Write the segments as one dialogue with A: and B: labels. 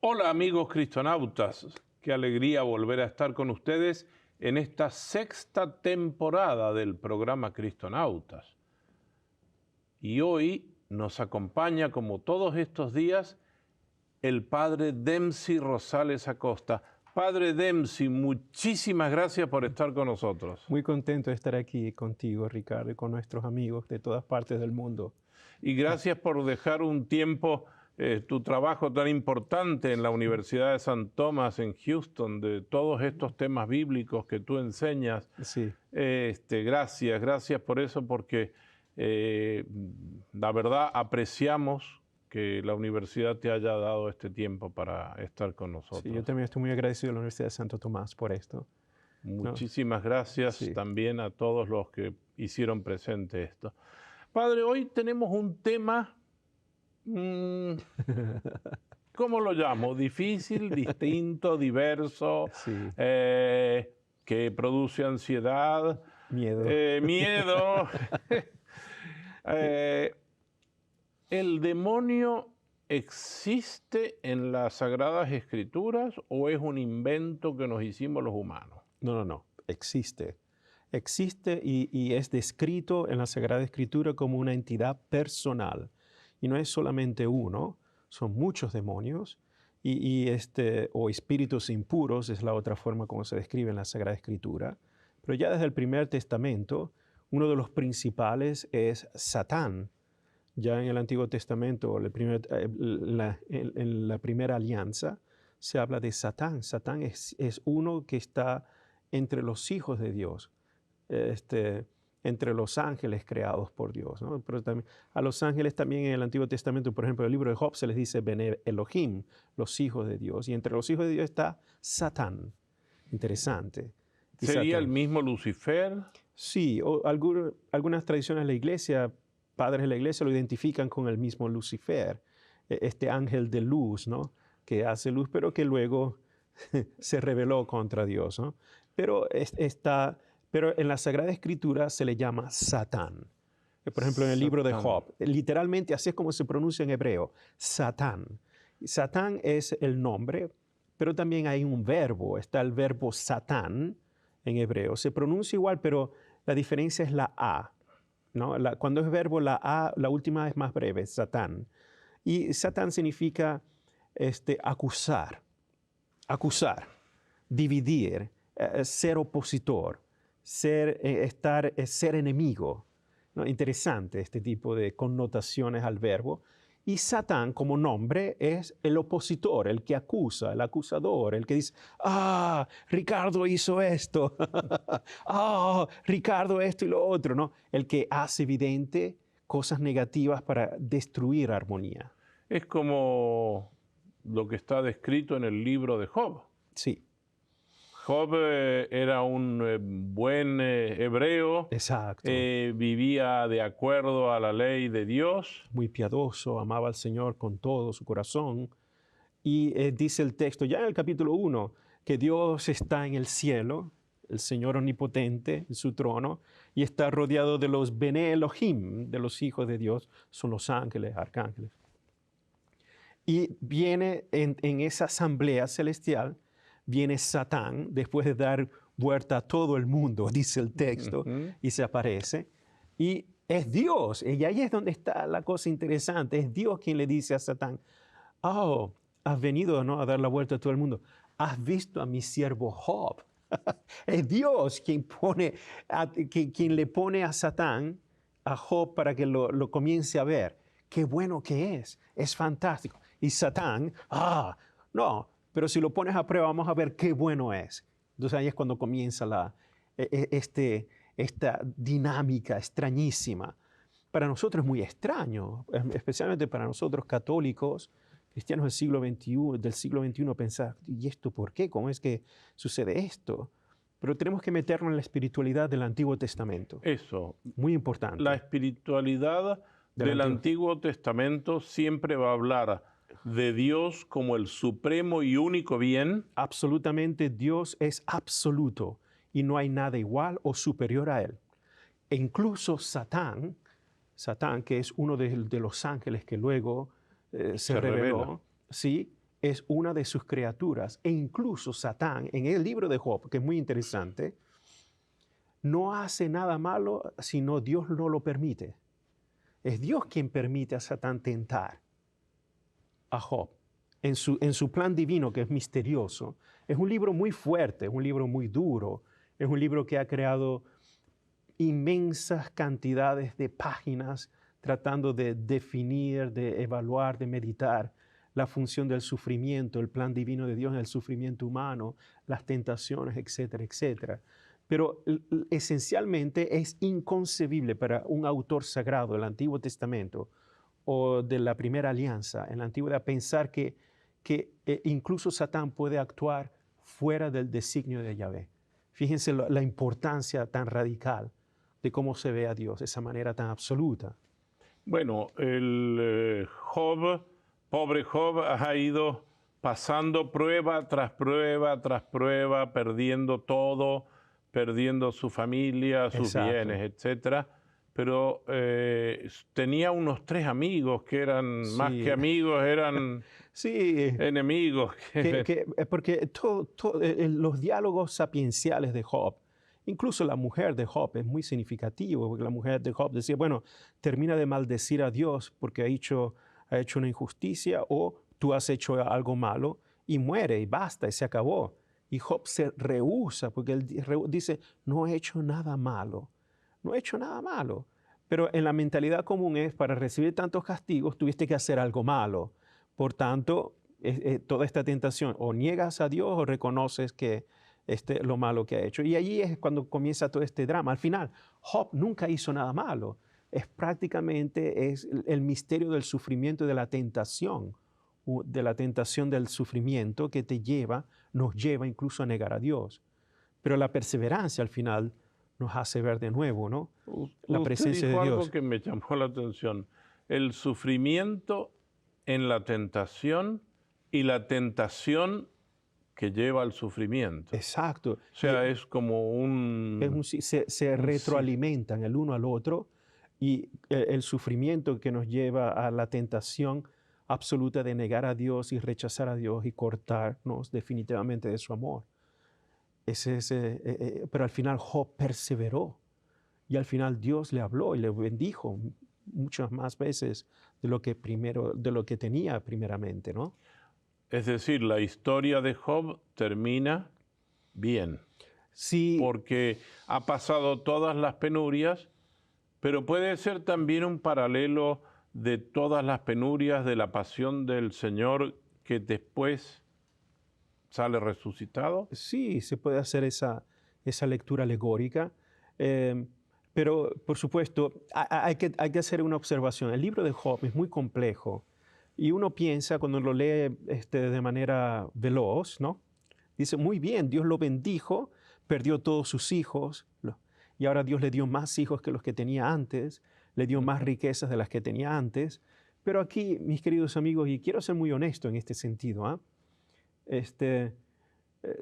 A: Hola amigos cristonautas, qué alegría volver a estar con ustedes en esta sexta temporada del programa Cristonautas. Y hoy nos acompaña, como todos estos días, el padre Dempsey Rosales Acosta. Padre Dempsey, muchísimas gracias por estar con nosotros.
B: Muy contento de estar aquí contigo, Ricardo, y con nuestros amigos de todas partes del mundo.
A: Y gracias por dejar un tiempo tu trabajo tan importante en la Universidad de San Tomás en Houston, de todos estos temas bíblicos que tú enseñas.
B: Sí.
A: Gracias por eso, porque la verdad apreciamos que la universidad te haya dado este tiempo para estar con nosotros.
B: Sí, yo también estoy muy agradecido a la Universidad de Santo Tomás por esto.
A: Muchísimas gracias
B: Sí.
A: también a todos los que hicieron presente esto. Padre, hoy tenemos un tema, ¿cómo lo llamo? Difícil, distinto, diverso,
B: Sí.
A: Que produce ansiedad,
B: Miedo.
A: miedo. ¿El demonio existe en las Sagradas Escrituras o es un invento que nos hicimos los humanos?
B: No. Existe. Existe y es descrito en la Sagrada Escritura como una entidad personal. Y no es solamente uno, son muchos demonios. O espíritus impuros es la otra forma como se describe en la Sagrada Escritura. Pero ya desde el Primer Testamento, uno de los principales es Satán. Ya en el Antiguo Testamento, en la primera alianza, se habla de Satán. Satán es uno que está entre los hijos de Dios, entre los ángeles creados por Dios, ¿no? Pero también, a los ángeles también en el Antiguo Testamento, por ejemplo, en el libro de Job se les dice Bene Elohim, los hijos de Dios. Y entre los hijos de Dios está Satán. Interesante.
A: ¿Sería
B: Satán.
A: el mismo Lucifer?
B: Sí, algunas tradiciones de la iglesia, padres de la iglesia lo identifican con el mismo Lucifer, este ángel de luz, ¿no? Que hace luz, pero que luego se rebeló contra Dios, ¿no? Pero en la Sagrada Escritura se le llama Satán. Por ejemplo, en el libro de Job, literalmente así es como se pronuncia en hebreo, Satán. Satán es el nombre, pero también hay un verbo, está el verbo Satán en hebreo. Se pronuncia igual, pero la diferencia es la A, ¿no? Cuando es verbo, la A, la última es más breve, Satán. Y Satán significa acusar, dividir, ser opositor, ser enemigo, ¿no? Interesante este tipo de connotaciones al verbo. Y Satán como nombre es el opositor, el que acusa, el acusador, el que dice, Ricardo hizo esto, Ricardo esto y lo otro, ¿no? El que hace evidente cosas negativas para destruir armonía.
A: Es como lo que está descrito en el libro de Job.
B: Sí.
A: Job era un buen hebreo.
B: Exacto.
A: Vivía de acuerdo a la ley de Dios.
B: Muy piadoso, amaba al Señor con todo su corazón. Y dice el texto, ya en el capítulo 1, que Dios está en el cielo, el Señor omnipotente en su trono, y está rodeado de los Bene Elohim, de los hijos de Dios, son los ángeles, arcángeles. Y viene en esa asamblea celestial, viene Satán, después de dar vuelta a todo el mundo, dice el texto, y se aparece. Y es Dios, y ahí es donde está la cosa interesante, es Dios quien le dice a Satán, has venido, ¿no?, a dar la vuelta a todo el mundo. ¿Has visto a mi siervo Job? Es Dios quien le pone a Satán, a Job, para que lo comience a ver. Qué bueno que es fantástico. Y Satán, no, pero si lo pones a prueba, vamos a ver qué bueno es. Entonces ahí es cuando comienza esta dinámica extrañísima. Para nosotros es muy extraño, especialmente para nosotros católicos, cristianos del siglo XXI, pensar, ¿y esto por qué? ¿Cómo es que sucede esto? Pero tenemos que meternos en la espiritualidad del Antiguo Testamento.
A: Eso.
B: Muy importante.
A: La espiritualidad del Antiguo Testamento siempre va a hablar de Dios como el supremo y único bien.
B: Absolutamente, Dios es absoluto y no hay nada igual o superior a Él. E incluso Satán, que es uno de los ángeles que luego se rebeló, ¿sí? es una de sus criaturas. E incluso Satán, en el libro de Job, que es muy interesante, no hace nada malo sino Dios no lo permite. Es Dios quien permite a Satán tentar a Job en su plan divino, que es misterioso. Es un libro muy fuerte, es un libro muy duro, es un libro que ha creado inmensas cantidades de páginas tratando de definir, de evaluar, de meditar la función del sufrimiento, el plan divino de Dios en el sufrimiento humano, las tentaciones, etcétera, etcétera. Pero esencialmente es inconcebible para un autor sagrado del Antiguo Testamento o de la Primera Alianza en la Antigüedad pensar que incluso Satán puede actuar fuera del designio de Yahvé. Fíjense la importancia tan radical de cómo se ve a Dios, de esa manera tan absoluta.
A: Bueno, el Job, pobre Job, ha ido pasando prueba tras prueba tras prueba, perdiendo todo, perdiendo su familia, sus
B: Exacto.
A: bienes, etcétera. Pero tenía unos 3 amigos que eran más
B: Sí.
A: que amigos, eran
B: Sí,
A: enemigos.
B: porque los diálogos sapienciales de Job, incluso la mujer de Job es muy significativo, porque la mujer de Job decía, bueno, termina de maldecir a Dios porque ha hecho una injusticia o tú has hecho algo malo y muere y basta y se acabó. Y Job se rehúsa porque él dice, no he hecho nada malo, no he hecho nada malo. Pero en la mentalidad común es, para recibir tantos castigos, tuviste que hacer algo malo. Por tanto, toda esta tentación, o niegas a Dios o reconoces que lo malo que ha hecho. Y allí es cuando comienza todo este drama. Al final, Job nunca hizo nada malo. Es prácticamente el misterio del sufrimiento y de la tentación del sufrimiento que nos lleva incluso a negar a Dios. Pero la perseverancia al final nos hace ver de nuevo, ¿no? La presencia de
A: Usted dijo
B: Dios.
A: algo que me llamó la atención. El sufrimiento en la tentación y la tentación que lleva al sufrimiento.
B: Exacto.
A: O sea, es como
B: se retroalimentan el uno al otro y el sufrimiento que nos lleva a la tentación absoluta de negar a Dios y rechazar a Dios y cortarnos definitivamente de su amor. Pero al final Job perseveró y al final Dios le habló y le bendijo muchas más veces de lo que tenía primeramente, ¿no?
A: Es decir, la historia de Job termina bien.
B: Sí.
A: Porque ha pasado todas las penurias, pero puede ser también un paralelo de todas las penurias de la pasión del Señor que después sale resucitado.
B: Sí, se puede hacer esa lectura alegórica, pero por supuesto hay que hacer una observación. El libro de Job es muy complejo y uno piensa cuando lo lee de manera veloz, ¿no? Dice, muy bien, Dios lo bendijo, perdió todos sus hijos y ahora Dios le dio más hijos que los que tenía antes, le dio más riquezas de las que tenía antes. Pero aquí, mis queridos amigos, y quiero ser muy honesto en este sentido,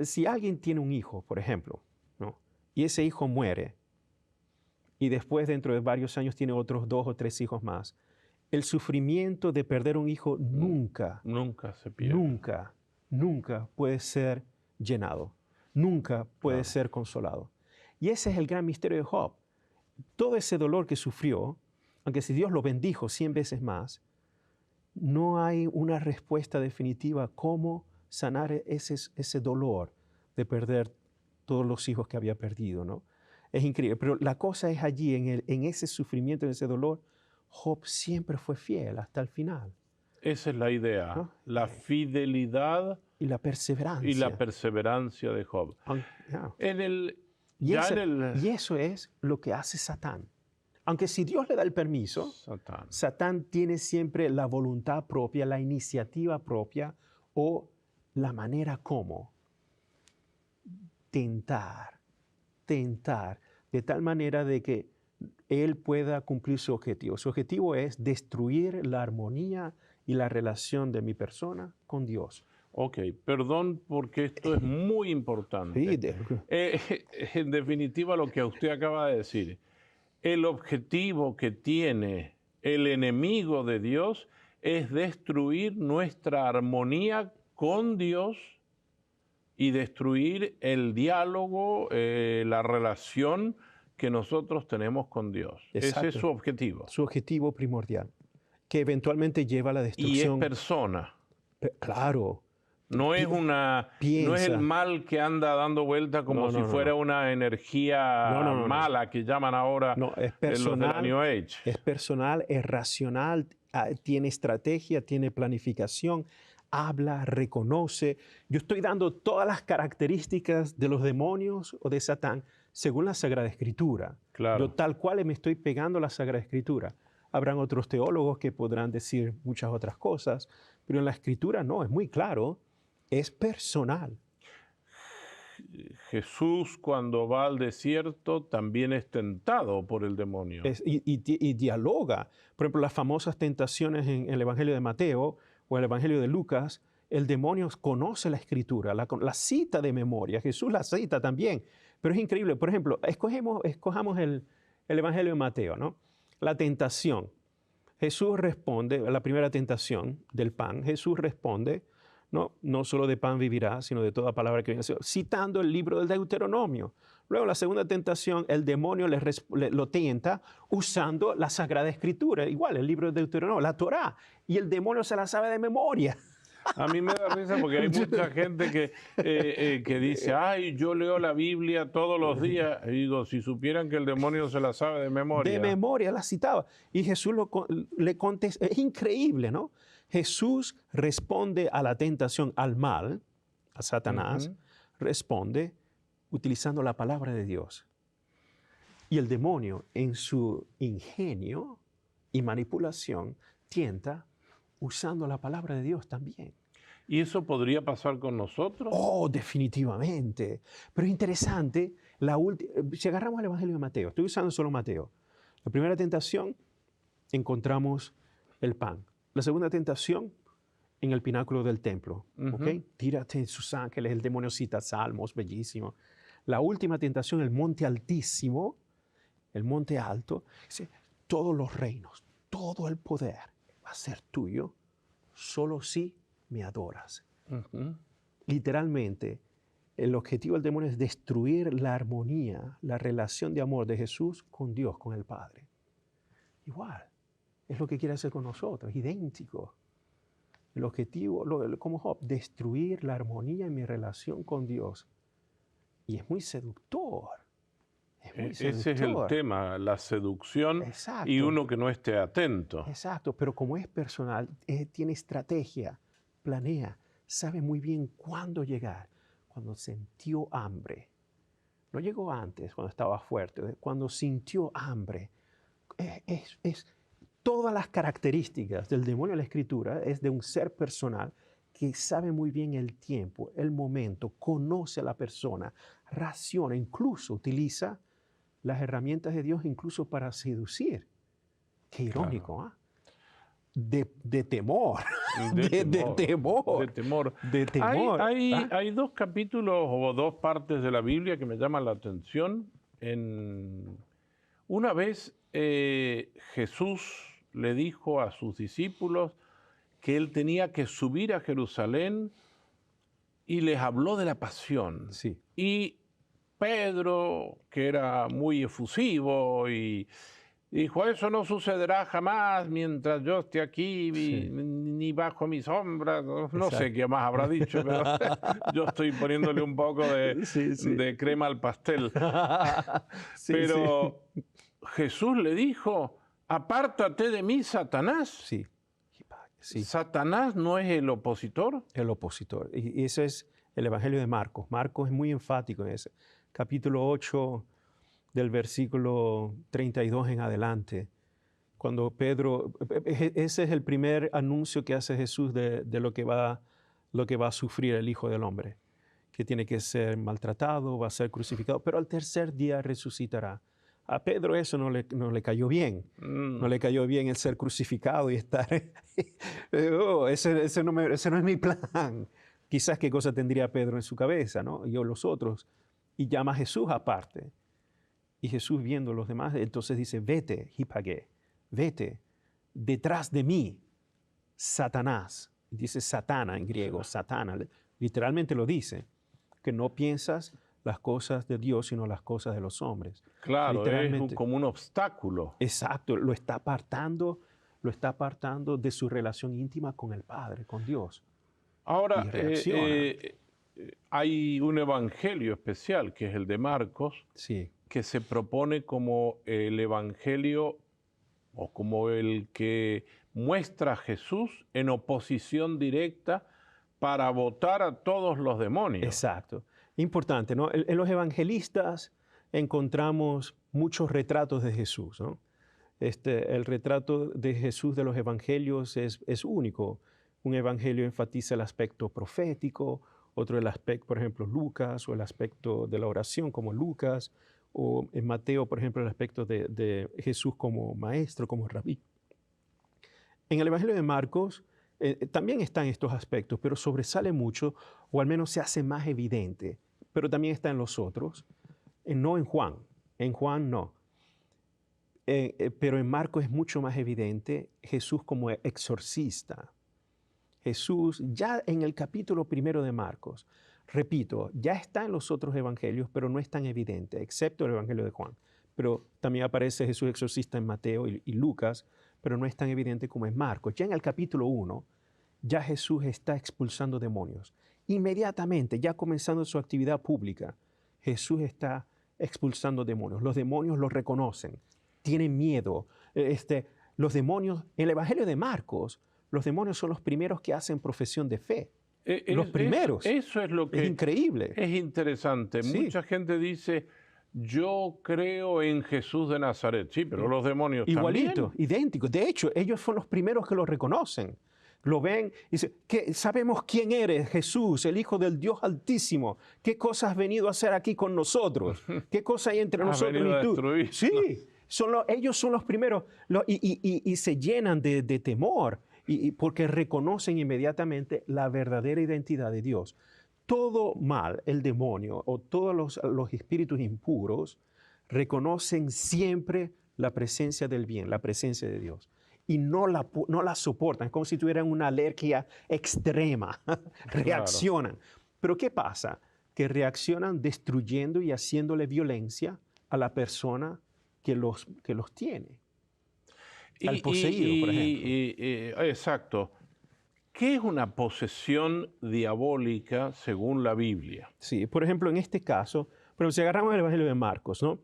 B: si alguien tiene un hijo, por ejemplo, ¿no? Y ese hijo muere, y después dentro de varios años tiene otros 2 o 3 hijos más, el sufrimiento de perder un hijo nunca
A: se pierde.
B: Nunca puede ser llenado, nunca puede ser consolado. Y ese es el gran misterio de Job. Todo ese dolor que sufrió, aunque si Dios lo bendijo 100 veces más, no hay una respuesta definitiva cómo sanar ese dolor de perder todos los hijos que había perdido, ¿no? Es increíble, pero la cosa es allí, en ese sufrimiento, en ese dolor, Job siempre fue fiel hasta el final.
A: Esa es la idea, ¿no? La fidelidad
B: y la perseverancia.
A: Y la perseverancia de Job.
B: Y eso es lo que hace Satán. Aunque si Dios le da el permiso, Satán tiene siempre la voluntad propia, la iniciativa propia o la manera como tentar, de tal manera de que él pueda cumplir su objetivo. Su objetivo es destruir la armonía y la relación de mi persona con Dios.
A: Ok, perdón porque esto es muy importante. En definitiva, lo que usted acaba de decir, el objetivo que tiene el enemigo de Dios es destruir nuestra armonía con Dios y destruir el diálogo, la relación que nosotros tenemos con Dios.
B: Exacto.
A: Ese es su objetivo.
B: Su objetivo primordial, que eventualmente lleva a la
A: Y
B: destrucción.
A: es persona.
B: Claro.
A: No es el mal que anda dando vuelta como si fuera una energía mala que llaman ahora
B: es personal,
A: los de la New Age.
B: Es personal, es racional, tiene estrategia, tiene planificación, habla, reconoce. Yo estoy dando todas las características de los demonios o de Satán según la Sagrada Escritura.
A: Claro.
B: Yo tal cual me estoy pegando a la Sagrada Escritura. Habrán otros teólogos que podrán decir muchas otras cosas, pero en la Escritura no, es muy claro. Es personal.
A: Jesús, cuando va al desierto, también es tentado por el demonio.
B: Y dialoga. Por ejemplo, las famosas tentaciones en el Evangelio de Mateo o el Evangelio de Lucas, el demonio conoce la Escritura, la cita de memoria. Jesús la cita también. Pero es increíble. Por ejemplo, escojamos el Evangelio de Mateo, ¿no? La tentación. Jesús responde, la primera tentación del pan, Jesús responde, no solo de pan vivirá, sino de toda palabra que viene, citando el libro del Deuteronomio. Luego, la segunda tentación, el demonio lo tienta usando la Sagrada Escritura, igual el libro del Deuteronomio, la Torá, y el demonio se la sabe de memoria.
A: A mí me da risa porque hay mucha gente que dice, ay, yo leo la Biblia todos los días. Y digo, si supieran que el demonio se la sabe de memoria.
B: De memoria la citaba. Y Jesús le contesta, es increíble, ¿no? Jesús responde a la tentación, al mal, a Satanás, responde utilizando la palabra de Dios. Y el demonio, en su ingenio y manipulación, tienta usando la palabra de Dios también.
A: ¿Y eso podría pasar con nosotros?
B: Oh, definitivamente. Pero es interesante, si agarramos el Evangelio de Mateo, estoy usando solo Mateo. La primera tentación, encontramos el pan. La segunda tentación, en el pináculo del templo. ¿Okay? Tírate sus ángeles, el demonio cita salmos, bellísimo. La última tentación, el monte altísimo, el monte alto, dice, todos los reinos, todo el poder va a ser tuyo, solo si me adoras. Literalmente, el objetivo del demonio es destruir la armonía, la relación de amor de Jesús con Dios, con el Padre. Igual, es lo que quiere hacer con nosotros, idéntico. El objetivo, como Job, destruir la armonía en mi relación con Dios. Y es muy seductor.
A: Ese es el tema, la seducción.
B: Exacto.
A: Y uno que no esté atento.
B: Exacto, pero como es personal, tiene estrategia, planea, sabe muy bien cuándo llegar. Cuando sintió hambre. No llegó antes, cuando estaba fuerte. Cuando sintió hambre. Todas las características del demonio de la Escritura es de un ser personal que sabe muy bien el tiempo, el momento, conoce a la persona, raciona, incluso utiliza las herramientas de Dios incluso para seducir. Qué irónico,
A: Claro.
B: De temor.
A: De temor.
B: ¿Ah?
A: Hay dos capítulos o dos partes de la Biblia que me llaman la atención. Una vez Jesús le dijo a sus discípulos que él tenía que subir a Jerusalén y les habló de la pasión.
B: Sí.
A: Y Pedro, que era muy efusivo, y dijo, eso no sucederá jamás mientras yo esté aquí,
B: Sí.
A: ni bajo mi sombra. No
B: Exacto.
A: sé qué más habrá dicho, pero yo estoy poniéndole un poco de crema al pastel.
B: Sí,
A: Pero Jesús le dijo, apártate de mí, Satanás.
B: Sí. Sí.
A: ¿Satanás no es el opositor?
B: El opositor. Y ese es el Evangelio de Marcos. Marcos es muy enfático en ese. Capítulo 8 del versículo 32 en adelante. Cuando Pedro, ese es el primer anuncio que hace Jesús de lo que va a sufrir el Hijo del Hombre, que tiene que ser maltratado, va a ser crucificado, pero al tercer día resucitará. A Pedro eso no le cayó bien. No le cayó bien el ser crucificado y estar... ese no es mi plan. Quizás qué cosa tendría Pedro en su cabeza, ¿no? Y los otros. Y llama a Jesús aparte. Y Jesús viendo a los demás, entonces dice, vete, hipagué, vete, detrás de mí, Satanás. Dice Satana en griego, Satana, literalmente lo dice, que no piensas las cosas de Dios, sino las cosas de los hombres.
A: Claro, es
B: Literalmente,
A: como un obstáculo.
B: exacto, lo está apartando de su relación íntima con el Padre, con Dios.
A: Ahora,
B: Y reacciona.
A: hay un evangelio especial, que es el de Marcos,
B: Sí,
A: que se propone como el evangelio o como el que muestra a Jesús en oposición directa para votar a todos los demonios.
B: exacto. Importante, ¿no? En los evangelistas encontramos muchos retratos de Jesús, ¿no? El retrato de Jesús de los evangelios es único. Un evangelio enfatiza el aspecto profético, otro el aspecto, por ejemplo, Lucas, o el aspecto de la oración como Lucas, o en Mateo, por ejemplo, el aspecto de Jesús como maestro, como rabí. En el evangelio de Marcos también están estos aspectos, pero sobresale mucho, o al menos se hace más evidente, pero también está en los otros, no en Juan. En Juan no. Pero en Marcos es mucho más evidente Jesús como exorcista. Jesús, ya en el capítulo 1 de Marcos, repito, ya está en los otros evangelios, pero no es tan evidente, excepto el evangelio de Juan. Pero también aparece Jesús exorcista en Mateo y Lucas, pero no es tan evidente como en Marcos. Ya en el capítulo 1, ya Jesús está expulsando demonios. Inmediatamente, ya comenzando su actividad pública, Jesús está expulsando demonios. Los demonios los reconocen, tienen miedo. Los demonios, en el evangelio de Marcos, los demonios son los primeros que hacen profesión de fe. Los primeros.
A: Eso es lo que
B: Es increíble.
A: es interesante.
B: Sí.
A: Mucha gente dice, yo creo en Jesús de Nazaret. Sí, pero los demonios
B: Igualito,
A: también.
B: idéntico. De hecho, ellos son los primeros que lo reconocen. Lo ven y dicen, sabemos quién eres, Jesús, el Hijo del Dios Altísimo. ¿Qué cosa has venido a hacer aquí con nosotros? ¿Qué cosa hay entre
A: Has
B: nosotros
A: venido a
B: y tú?
A: destruirnos.
B: Sí, ellos son los primeros y se llenan de temor porque reconocen inmediatamente la verdadera identidad de Dios. Todo mal, el demonio o todos los espíritus impuros reconocen siempre la presencia del bien, la presencia de Dios. Y no la soportan, es como si tuvieran una alergia extrema, reaccionan. Pero ¿qué pasa? Que reaccionan destruyendo y haciéndole violencia a la persona que los tiene. Al poseído, por ejemplo.
A: Exacto. ¿Qué es una posesión diabólica según la Biblia?
B: Sí, por ejemplo, en este caso, pero si agarramos el Evangelio de Marcos, ¿no?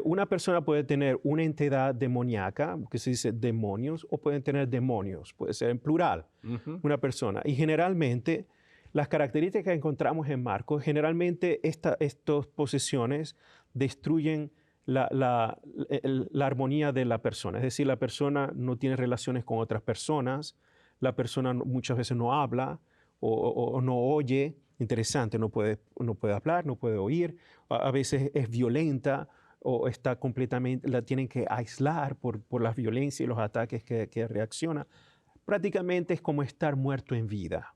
B: Una persona puede tener una entidad demoníaca, que se dice demonios, o pueden tener demonios, puede ser en plural, una persona. Y generalmente, las características que encontramos en Marcos, generalmente estas posesiones destruyen la armonía de la persona. Es decir, la persona no tiene relaciones con otras personas, la persona muchas veces no habla o no oye. Interesante, no puede hablar, no puede oír, a veces es violenta o está completamente, la tienen que aislar por la violencia y los ataques que reacciona. Prácticamente es como estar muerto en vida,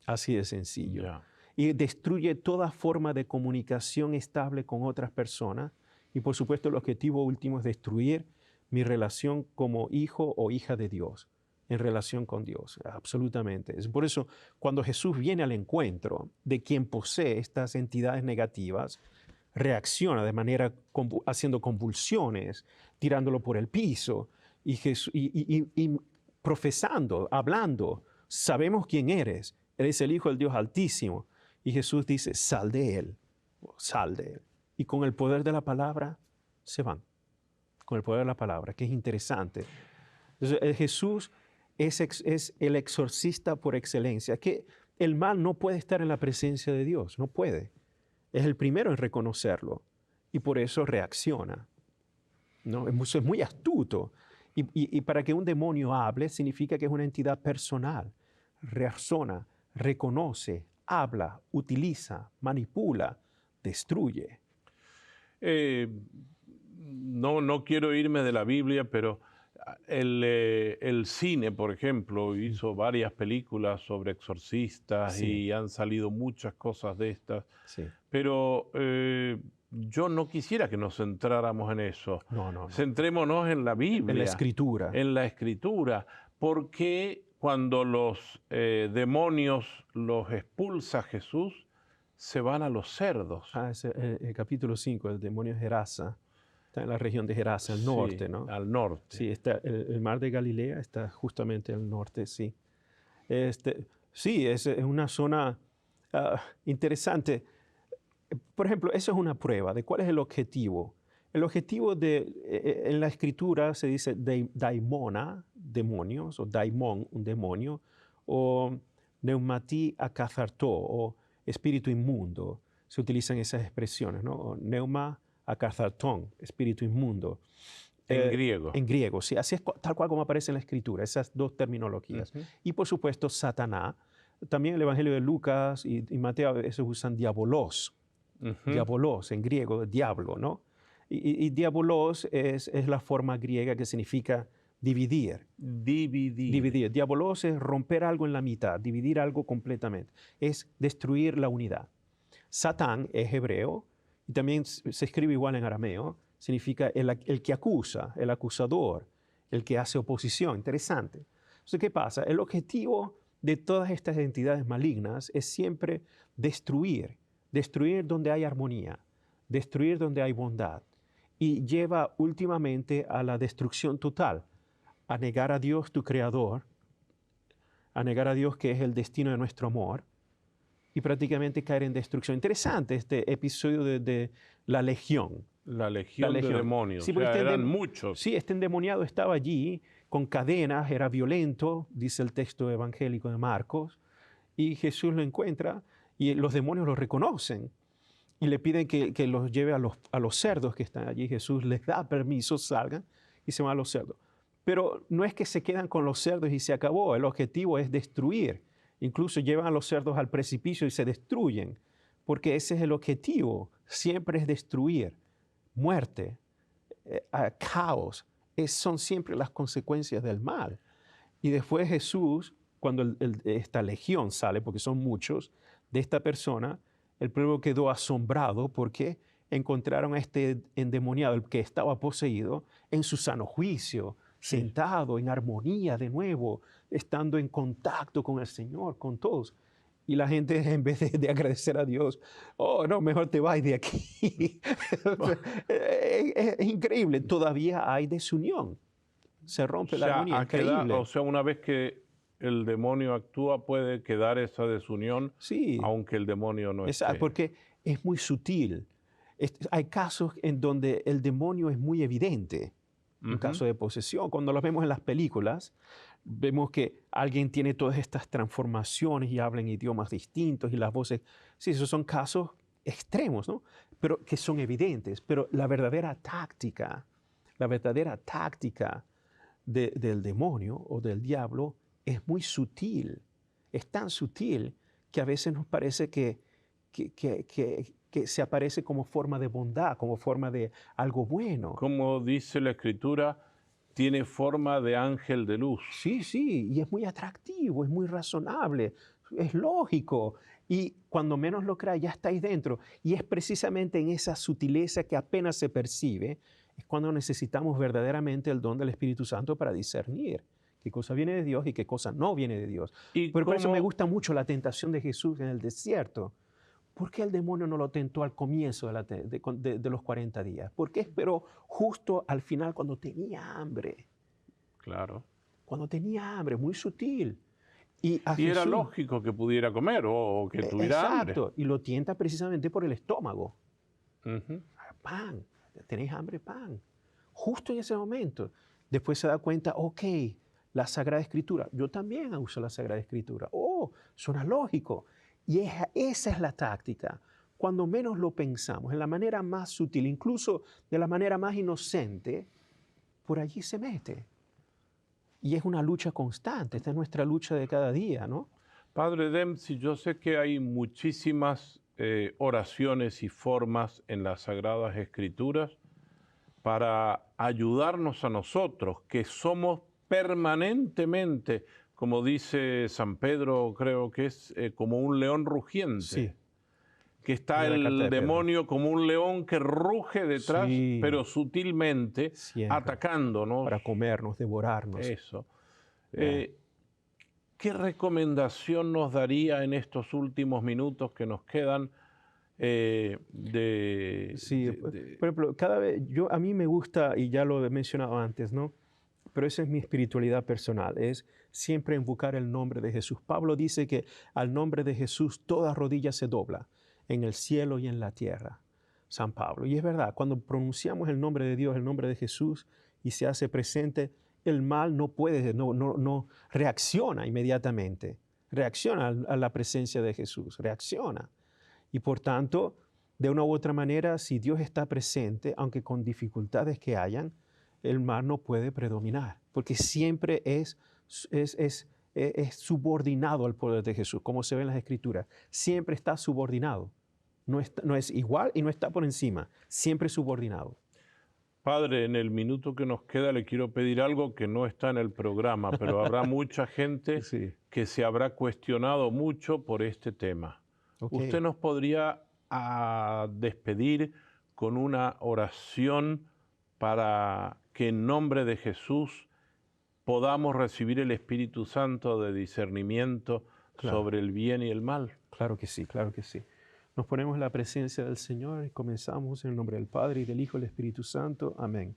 B: así de sencillo.
A: Yeah.
B: Y destruye toda forma de comunicación estable con otras personas. Y por supuesto el objetivo último es destruir mi relación como hijo o hija de Dios, en relación con Dios, absolutamente. Es por eso, cuando Jesús viene al encuentro de quien posee estas entidades negativas, reacciona de manera haciendo convulsiones, tirándolo por el piso y profesando, hablando, sabemos quién eres, eres el Hijo del Dios Altísimo. Y Jesús dice, sal de él, sal de él. Y con el poder de la palabra se van, con el poder de la palabra, que es interesante. Entonces, Jesús es el exorcista por excelencia, que el mal no puede estar en la presencia de Dios, no puede. Es el primero en reconocerlo y por eso reacciona, ¿no? Es muy astuto. Y para que un demonio hable significa que es una entidad personal, reacciona, reconoce, habla, utiliza, manipula, destruye.
A: No quiero irme de la Biblia, pero el cine, por ejemplo, hizo varias películas sobre exorcistas y han salido muchas cosas de estas. Sí. Pero yo no quisiera que nos centráramos en eso. No. Centrémonos en la Biblia.
B: En la Escritura.
A: En la Escritura. Porque cuando los demonios los expulsa Jesús, se van a los cerdos.
B: Es el capítulo 5, el demonio Gerasa. Está en la región de Gerasa, al norte, ¿no?
A: Al norte.
B: Sí, está el mar de Galilea está justamente al norte, sí. Sí, es una zona interesante. Por ejemplo, eso es una prueba de cuál es el objetivo. El objetivo en la escritura se dice daimona, demonios, o daimon, un demonio, o neumati akatharto, o espíritu inmundo. Se utilizan esas expresiones, ¿no? O neuma akatharton, espíritu inmundo.
A: En griego.
B: En griego, sí, así es tal cual como aparece en la escritura, esas dos terminologías. Y por supuesto, Satanás. También el Evangelio de Lucas y Mateo a veces usan diabolos. Diabolos, en griego, diablo, ¿no? Y diabolos es la forma griega que significa dividir. Dividir. Diabolos es romper algo en la mitad, dividir algo completamente. Es destruir la unidad. Satán es hebreo y también se escribe igual en arameo. Significa el que acusa, el acusador, el que hace oposición. Interesante. Entonces, ¿qué pasa? El objetivo de todas estas entidades malignas es siempre destruir donde hay armonía, destruir donde hay bondad. Y lleva últimamente a la destrucción total, a negar a Dios, tu creador, a negar a Dios que es el destino de nuestro amor, y prácticamente caer en destrucción. Interesante este episodio de la legión.
A: La legión de demonios,
B: sí,
A: o sea, eran muchos.
B: Sí, este endemoniado estaba allí con cadenas, era violento, dice el texto evangélico de Marcos, y Jesús lo encuentra y los demonios lo reconocen y le piden que los lleve a los cerdos que están allí. Jesús les da permiso, salgan y se van a los cerdos. Pero no es que se quedan con los cerdos y se acabó, el objetivo es destruir. Incluso llevan a los cerdos al precipicio y se destruyen, porque ese es el objetivo, siempre es destruir. Muerte, caos, son siempre las consecuencias del mal. Y después Jesús, cuando esta legión sale, porque son muchos, de esta persona, el pueblo quedó asombrado porque encontraron a este endemoniado, el que estaba poseído, en su sano juicio, sentado en armonía de nuevo, estando en contacto con el Señor, con todos. Y la gente, en vez de agradecer a Dios, oh, no, mejor te vas de aquí. Es increíble, todavía hay desunión. Se rompe la armonía, increíble.
A: O sea, una vez que el demonio actúa, puede quedar esa desunión,
B: sí,
A: aunque el demonio no esté.
B: Porque es muy sutil. Hay casos en donde el demonio es muy evidente. Un caso de posesión. Cuando los vemos en las películas, vemos que alguien tiene todas estas transformaciones y habla en idiomas distintos y las voces. Sí, esos son casos extremos, ¿no? Pero que son evidentes. Pero la verdadera táctica del demonio o del diablo es muy sutil. Es tan sutil que a veces nos parece que se aparece como forma de bondad, como forma de algo bueno.
A: Como dice la Escritura, tiene forma de ángel de luz.
B: Sí, y es muy atractivo, es muy razonable, es lógico. Y cuando menos lo creas, ya está ahí dentro. Y es precisamente en esa sutileza que apenas se percibe, es cuando necesitamos verdaderamente el don del Espíritu Santo para discernir qué cosa viene de Dios y qué cosa no viene de Dios. Pero por eso me gusta mucho la tentación de Jesús en el desierto. ¿Por qué el demonio no lo tentó al comienzo de los 40 días? ¿Por qué esperó justo al final cuando tenía hambre?
A: Claro.
B: Cuando tenía hambre, muy sutil. Y
A: Jesús, era lógico que pudiera comer o que tuviera hambre.
B: Exacto. Y lo tienta precisamente por el estómago. Pan. ¿Tenéis hambre? Pan. Justo en ese momento. Después se da cuenta, ok, la Sagrada Escritura. Yo también uso la Sagrada Escritura. Oh, suena lógico. Y esa es la táctica. Cuando menos lo pensamos, en la manera más sutil, incluso de la manera más inocente, por allí se mete. Y es una lucha constante, esta es nuestra lucha de cada día, ¿no?
A: Padre Dempsey, yo sé que hay muchísimas oraciones y formas en las Sagradas Escrituras para ayudarnos a nosotros, que somos permanentemente, como dice San Pedro, creo que es como un león rugiente.
B: Sí.
A: Que está el demonio como un león que ruge detrás,
B: sí,
A: pero sutilmente,
B: siempre,
A: atacándonos.
B: Para comernos, devorarnos.
A: Eso. ¿qué recomendación nos daría en estos últimos minutos que nos quedan?
B: Sí, por ejemplo, cada vez, a mí me gusta, y ya lo he mencionado antes, ¿no? Pero esa es mi espiritualidad personal, es siempre invocar el nombre de Jesús. Pablo dice que al nombre de Jesús toda rodilla se dobla, en el cielo y en la tierra. San Pablo. Y es verdad, cuando pronunciamos el nombre de Dios, el nombre de Jesús, y se hace presente, el mal no puede, no reacciona inmediatamente. Reacciona a la presencia de Jesús, reacciona. Y por tanto, de una u otra manera, si Dios está presente, aunque con dificultades que hayan, el mal no puede predominar, porque siempre es subordinado al poder de Jesús, como se ve en las Escrituras. Siempre está subordinado. No es igual y no está por encima, siempre subordinado.
A: Padre, en el minuto que nos queda le quiero pedir algo que no está en el programa, pero habrá mucha gente
B: Sí.
A: que se habrá cuestionado mucho por este tema.
B: Okay.
A: ¿Usted nos podría despedir con una oración para que en nombre de Jesús podamos recibir el Espíritu Santo de discernimiento sobre el bien y el mal?
B: Claro que sí, claro que sí. Nos ponemos en la presencia del Señor y comenzamos en el nombre del Padre y del Hijo y del Espíritu Santo. Amén.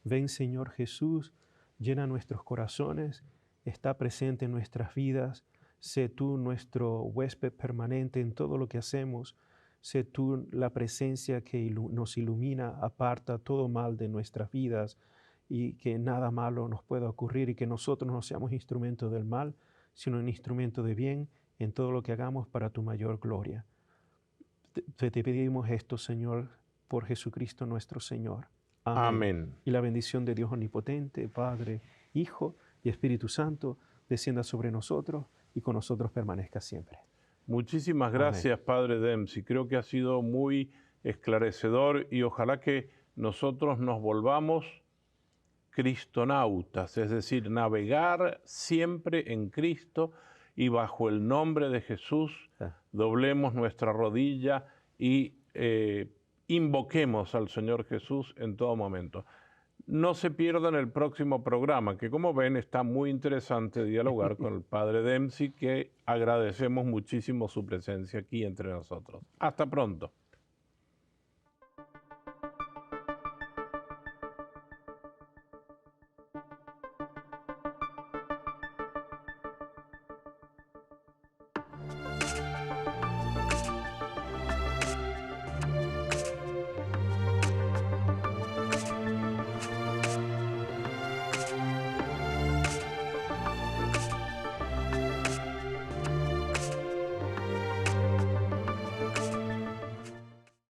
B: Ven, Señor Jesús, llena nuestros corazones, está presente en nuestras vidas. Sé tú nuestro huésped permanente en todo lo que hacemos. Sé tú la presencia que nos ilumina, aparta todo mal de nuestras vidas y que nada malo nos pueda ocurrir y que nosotros no seamos instrumentos del mal, sino un instrumento de bien en todo lo que hagamos para tu mayor gloria. Te pedimos esto, Señor, por Jesucristo nuestro Señor. Amén.
A: Amén.
B: Y la bendición de Dios Omnipotente, Padre, Hijo y Espíritu Santo, descienda sobre nosotros y con nosotros permanezca siempre.
A: Muchísimas gracias, Amén. Padre Dempsey. Creo que ha sido muy esclarecedor y ojalá que nosotros nos volvamos cristonautas, es decir, navegar siempre en Cristo y bajo el nombre de Jesús doblemos nuestra rodilla y invoquemos al Señor Jesús en todo momento. No se pierdan el próximo programa, que como ven está muy interesante dialogar con el Padre Dempsey, que agradecemos muchísimo su presencia aquí entre nosotros. Hasta pronto.